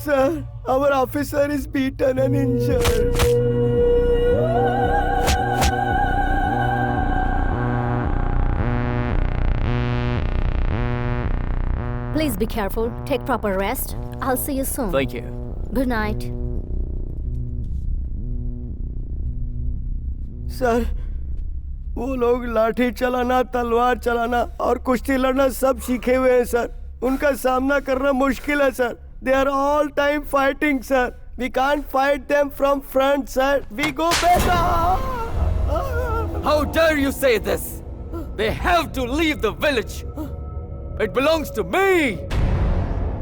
Sir, our officer is beaten and injured. Please be careful. Take proper rest. I'll see you soon. Thank you. Good night. Sir, वो लोग लाठी चलाना, तलवार चलाना और कुश्ती लड़ना सब सीखे हुए हैं सर। उनका सामना करना मुश्किल है sir. They are all time fighting sir. We can't fight them from front sir. We go back. How dare you say this? They have to leave the village. It belongs to me.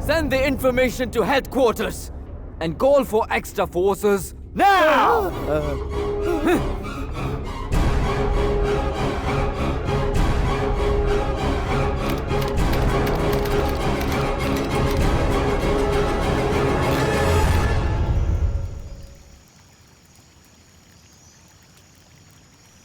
Send the information to headquarters and call for extra forces now.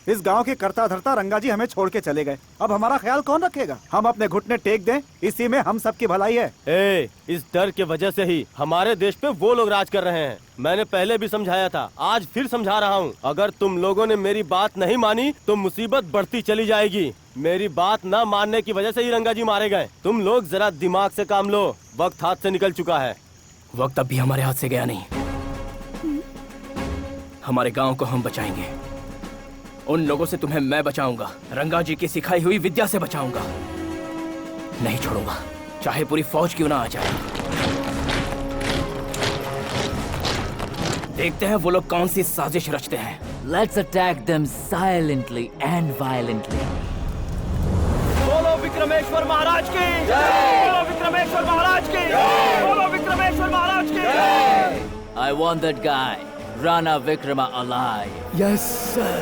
इस गांव के करता धरता रंगाजी हमें छोड़ के चले गए। अब हमारा ख्याल कौन रखेगा? हम अपने घुटने टेक दें, इसी में हम सबकी भलाई है। इस डर के वजह से ही हमारे देश पे वो लोग राज कर रहे हैं। मैंने पहले भी समझाया था, आज फिर समझा रहा हूँ। अगर तुम लोगों ने मेरी बात नहीं मानी तो मुसीबत बढ़ती चली जाएगी। मेरी बात न मानने की वजह से ही रंगाजी मारे गए। तुम लोग जरा दिमाग से काम लो, वक्त हाथ से निकल चुका है। वक्त अभी हमारे हाथ से गया नहीं। हमारे गांव को हम बचाएंगे। उन लोगों से तुम्हें मैं बचाऊंगा। रंगाजी की सिखाई हुई विद्या से बचाऊंगा। नहीं छोड़ूंगा, चाहे पूरी फौज क्यों ना आ जाए। देखते हैं वो लोग कौन सी साजिश रचते हैं। Let's attack them silently and violently. बोलो विक्रमेश्वर महाराज की जय! बोलो विक्रमेश्वर महाराज की जय! बोलो विक्रमेश्वर महाराज की जय! I want that guy, Rana Vikrama, alive. Yes sir.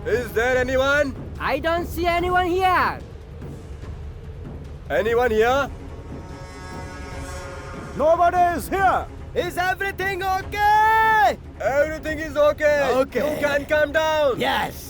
Is there anyone? I don't see anyone here. Anyone here? Nobody is here. Is everything okay? Everything is okay. Okay. You can calm down. Yes.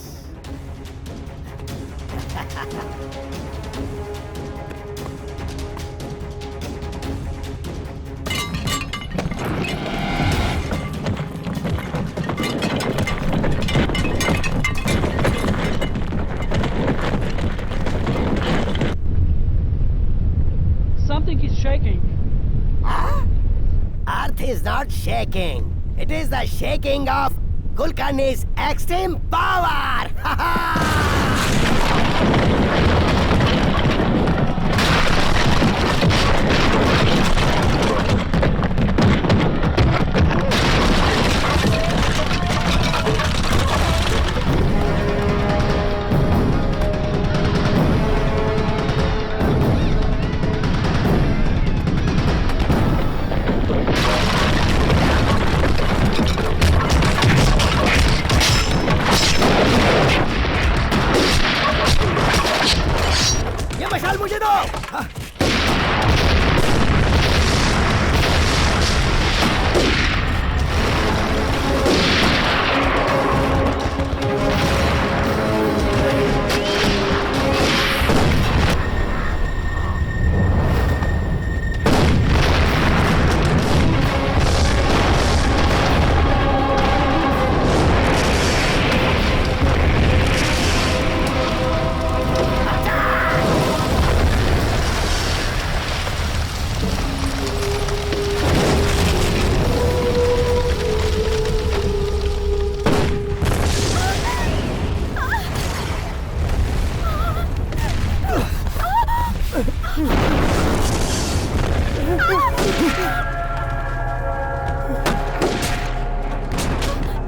Something is shaking. Earth is not shaking. It is the shaking of Kulkarni's extreme power. ये मशाल मुझे दो।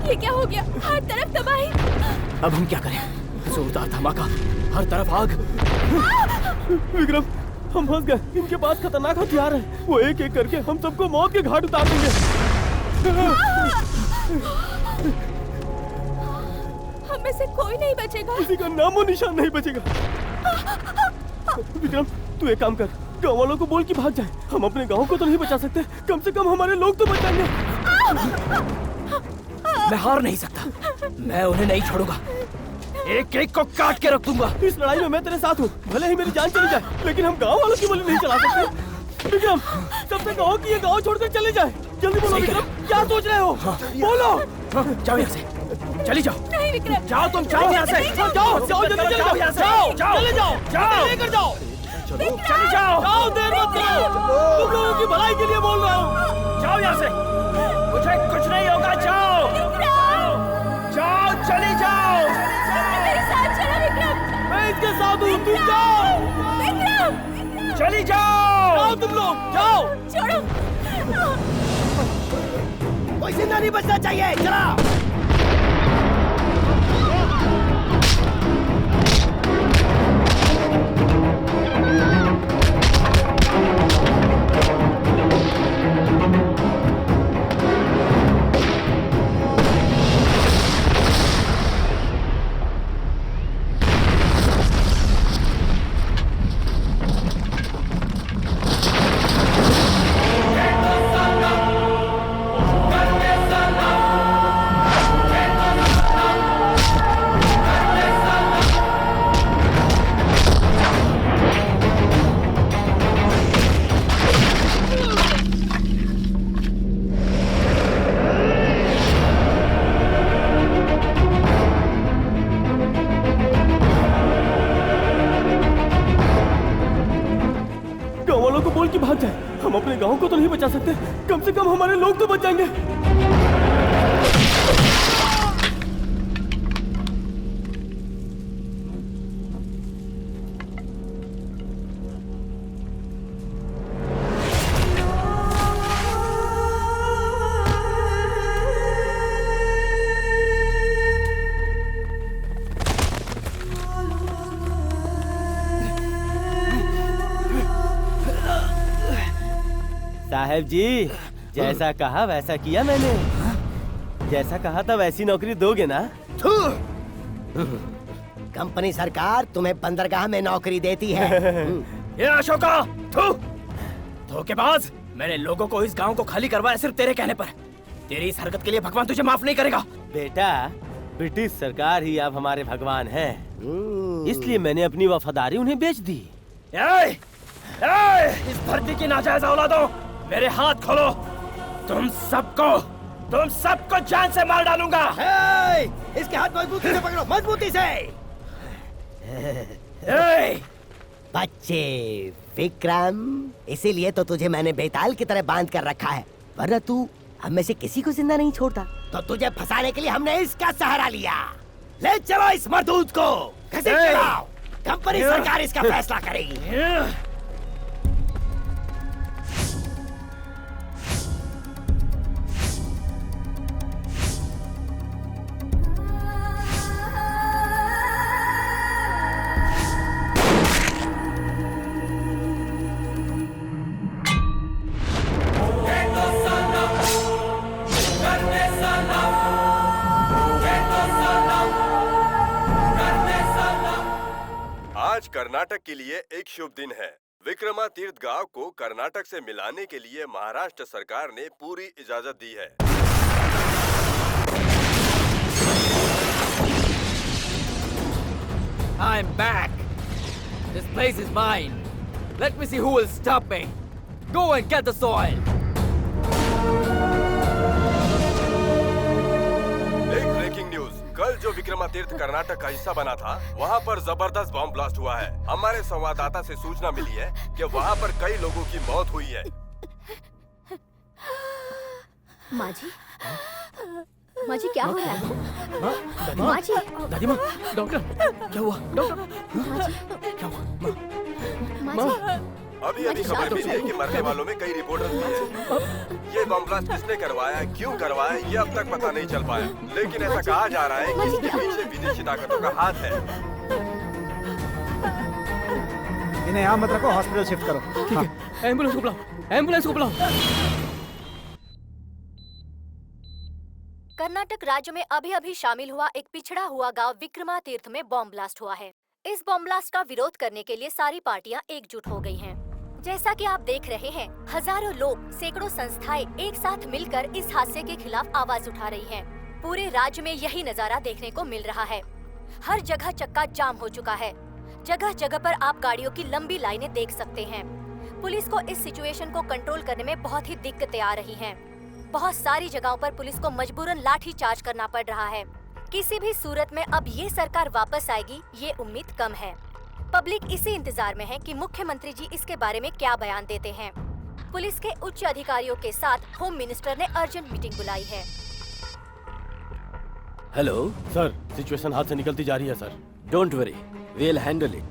ये क्या हो गया? हर तरफ तबाही। अब हम क्या करें? जोरदार धमाका, हर तरफ आग। विक्रम, हम फंस गए। इनके पास खतरनाक हथियार है। वो एक एक करके हम सबको मौत के घाट उतार देंगे। हम में से कोई नहीं बचेगा। किसी का नामो निशान नहीं बचेगा। विक्रम, तू एक काम कर, गाँव वालों को बोल कि भाग जाए। हम अपने गाँव को तो नहीं बचा सकते, कम से कम हमारे लोग तो बच जाएंगे। मैं हार नहीं सकता। मैं उन्हें नहीं छोड़ूंगा। एक एक को काट के रख दूंगा। इस लड़ाई में मैं तेरे साथ हूँ। भले ही मेरी जान चली जाए, लेकिन हम गाँव वालों की बोली नहीं चला सकते। विक्रम, सबसे कहो कि ये गाँव छोड़कर चले जाए। जल्दी बोलो विक्रम, क्या सोच रहे हो? बोलो। जाओ यहाँ से, चली जाओ। नहीं विक्रम। जाओ, तुम जाओ यहाँ से। जाओ, जाओ, जल्दी चले जाओ। यहाँ से। जाओ, जाओ, चले जाओ, जाओ। लेकर जाओ। चली जाओ। जाओ, देर मत करो। तुम लोगों की भलाई के लिए बोल रहा हूँ। जाओ यहाँ से, मुझे कुछ नहीं होगा। जाओ, जाओ, चली जाओ। मेरे साथ चलो विक्रम। मैं इसके साथ हूँ, तुम जाओ। विक्रम, चली जाओ। जाओ तुम लोग, जाओ। छोड़ो। कोई जिंदा नहीं बचना चाहिए। चला। कि भाग जाए। हम अपने गांव को तो नहीं बचा सकते, कम से कम हमारे लोग तो बच जाएंगे। साहब जी, जैसा कहा वैसा किया मैंने। जैसा कहा था वैसी नौकरी दोगे ना? कंपनी सरकार तुम्हें बंदरगाह में नौकरी देती है। ये अशोका, धोखेबाज! मैंने लोगों को इस गांव को खाली करवाया सिर्फ तेरे कहने पर। तेरी इस हरकत के लिए भगवान तुझे माफ नहीं करेगा। बेटा, ब्रिटिश सरकार ही अब हमारे भगवान है, इसलिए मैंने अपनी वफादारी उन्हें बेच दी। इस धरती की नाजायज औलादों, मेरे हाथ खोलो। तुम सबको जान से मार डालूंगा। इसके हाथ मजबूती से पकड़ो, मजबूती से। बच्चे विक्रम, इसीलिए तो तुझे मैंने बेताल की तरह बांध कर रखा है, वरना तू हम में से किसी को जिंदा नहीं छोड़ता। तो तुझे फंसाने के लिए हमने इसका सहारा लिया। ले चलो इस मरदूत को, घसीट के लाओ। कंपनी सरकार इसका फैसला करेगी। आज कर्नाटक के लिए एक शुभ दिन है। विक्रमातीर्थ गांव को कर्नाटक से मिलाने के लिए महाराष्ट्र सरकार ने पूरी इजाजत दी है। I'm back. This place is mine. Let me see who will stop me. Go and get the soil. एक ब्रेकिंग न्यूज, कल जो विक्रमातीर्थ कर्नाटक का हिस्सा बना था, वहाँ पर जबरदस्त बॉम्ब ब्लास्ट हुआ है। हमारे संवाददाता से सूचना मिली है कि वहाँ पर कई लोगों की मौत हुई है। माजी क्या हो रहा है? माजी, दादी माँ, डॉक्टर, क्या हुआ? डॉक्टर, क्या हुआ? माजी, अभी अभी खबर मिली है कि मरने वालों में कई रिपोर्टर भी हैं। ये बम ब्लास्ट किसने करवाया, क्यों करवाया, ये अब तक पता नहीं चल पाया। लेकिन ऐसा कहा जा रहा है कि इसके पीछे विदेशी ताकतों का हाथ है। इन्हें यहाँ मत रखो, हॉस्पिटल शिफ्ट करो। ठीक है, एम्बुलेंस को बुलाओ, एम्बुलेंस को बुलाओ। कर्नाटक राज्य में अभी अभी शामिल हुआ एक पिछड़ा हुआ गांव विक्रमातीर्थ में बॉम्ब ब्लास्ट हुआ है। इस बॉम्ब ब्लास्ट का विरोध करने के लिए सारी पार्टियां एकजुट हो गई हैं। जैसा कि आप देख रहे हैं, हजारों लोग, सैकड़ों संस्थाएं एक साथ मिलकर इस हादसे के खिलाफ आवाज उठा रही हैं। पूरे राज्य में यही नजारा देखने को मिल रहा है। हर जगह चक्का जाम हो चुका है। जगह जगह पर आप गाड़ियों की लंबी लाइनें देख सकते हैं। पुलिस को इस सिचुएशन को कंट्रोल करने में बहुत ही दिक्कतें आ रही हैं। बहुत सारी जगहों पर पुलिस को मजबूरन लाठी चार्ज करना पड़ रहा है। किसी भी सूरत में अब ये सरकार वापस आएगी, ये उम्मीद कम है। पब्लिक इसी इंतजार में है कि मुख्यमंत्री जी इसके बारे में क्या बयान देते हैं। पुलिस के उच्च अधिकारियों के साथ होम मिनिस्टर ने अर्जेंट मीटिंग बुलाई है। Hello. सर, सिचुएशन हाथ से निकलती जा रही है sir. Don't worry. We'll handle it.